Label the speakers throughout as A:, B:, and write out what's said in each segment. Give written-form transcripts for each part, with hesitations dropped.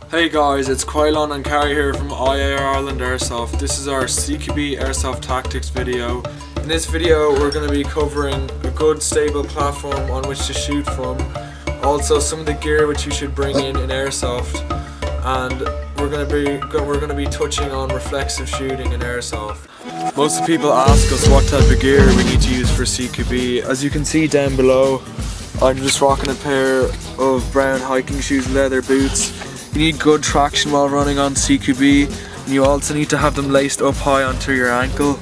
A: Hey guys, it's Quailon and Carrie here from IA Ireland Airsoft. This is our CQB Airsoft Tactics video. In this video we're going to be covering a good stable platform on which to shoot from, also some of the gear which you should bring in Airsoft, and we're going to be touching on reflexive shooting in Airsoft. Most people ask us what type of gear we need to use for CQB. As you can see down below, I'm just rocking a pair of brown hiking shoes, leather boots. You need good traction while running on CQB, and you also need to have them laced up high onto your ankle.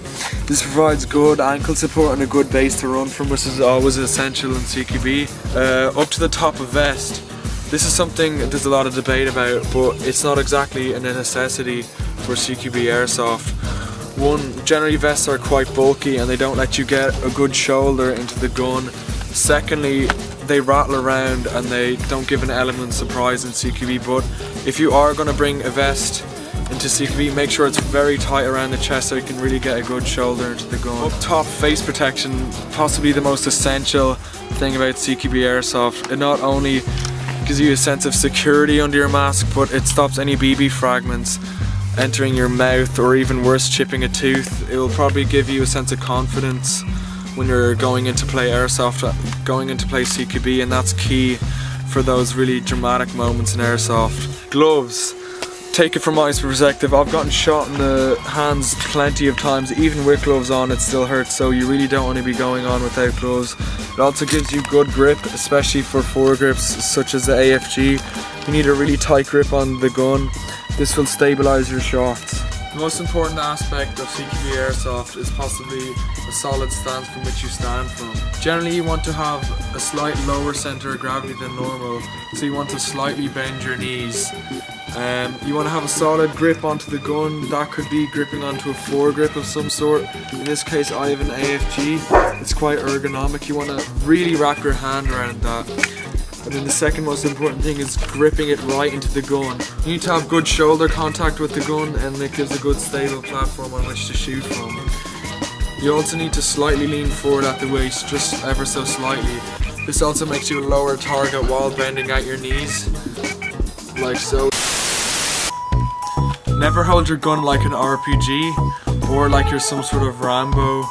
A: This provides good ankle support and a good base to run from, which is always essential in CQB. Up to the top of vest. This is something there's a lot of debate about, but it's not exactly a necessity for CQB Airsoft. One, generally vests are quite bulky and they don't let you get a good shoulder into the gun. Secondly, they rattle around and they don't give an element of surprise in CQB, but if you are going to bring a vest into CQB, make sure it's very tight around the chest so you can really get a good shoulder into the gun. Up top, face protection, possibly the most essential thing about CQB Airsoft. It not only gives you a sense of security under your mask, but it stops any BB fragments entering your mouth, or even worse, chipping a tooth. It will probably give you a sense of confidence when you're going into play Airsoft, going into play CQB, and that's key for those really dramatic moments in Airsoft. Gloves. Take it from my perspective, I've gotten shot in the hands plenty of times. Even with gloves on it still hurts, so you really don't want to be going on without gloves. It also gives you good grip, especially for foregrips such as the AFG. You need a really tight grip on the gun. This will stabilise your shots. The most important aspect of CQB Airsoft is possibly a solid stance from which you stand from. Generally you want to have a slight lower centre of gravity than normal, so you want to slightly bend your knees. You want to have a solid grip onto the gun. That could be gripping onto a foregrip of some sort. In this case I have an AFG. It's quite ergonomic. You want to really wrap your hand around that. And then the second most important thing is gripping it right into the gun. You need to have good shoulder contact with the gun, and it gives a good stable platform on which to shoot from. You also need to slightly lean forward at the waist, just ever so slightly. This also makes you a lower target while bending at your knees, like so. Never hold your gun like an RPG, or like you're some sort of Rambo,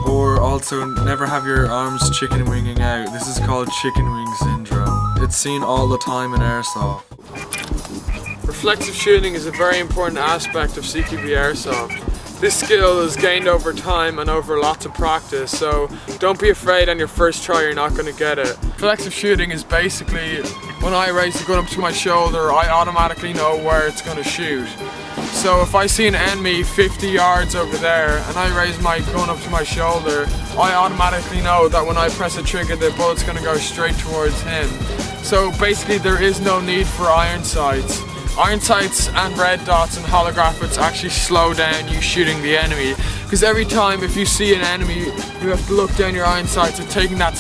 A: or also never have your arms chicken winging out. This is called chicken wing syndrome. It's seen all the time in Airsoft. Reflexive shooting is a very important aspect of CQB Airsoft. This skill is gained over time and over lots of practice, so don't be afraid on your first try you're not going to get it. Reflexive shooting is basically when I raise the gun up to my shoulder, I automatically know where it's going to shoot. So if I see an enemy 50 yards over there and I raise my gun up to my shoulder, I automatically know that when I press the trigger the bullet's going to go straight towards him. So basically there is no need for iron sights. Iron sights and red dots and holographics actually slow down you shooting the enemy, because every time if you see an enemy you have to look down your iron sights and taking that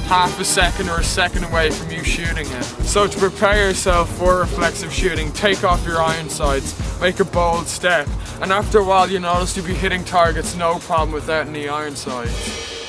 A: half a second or a second away from you shooting it. So to prepare yourself for reflexive shooting, take off your iron sights, make a bold step, and after a while you notice you'll be hitting targets no problem without any iron sights.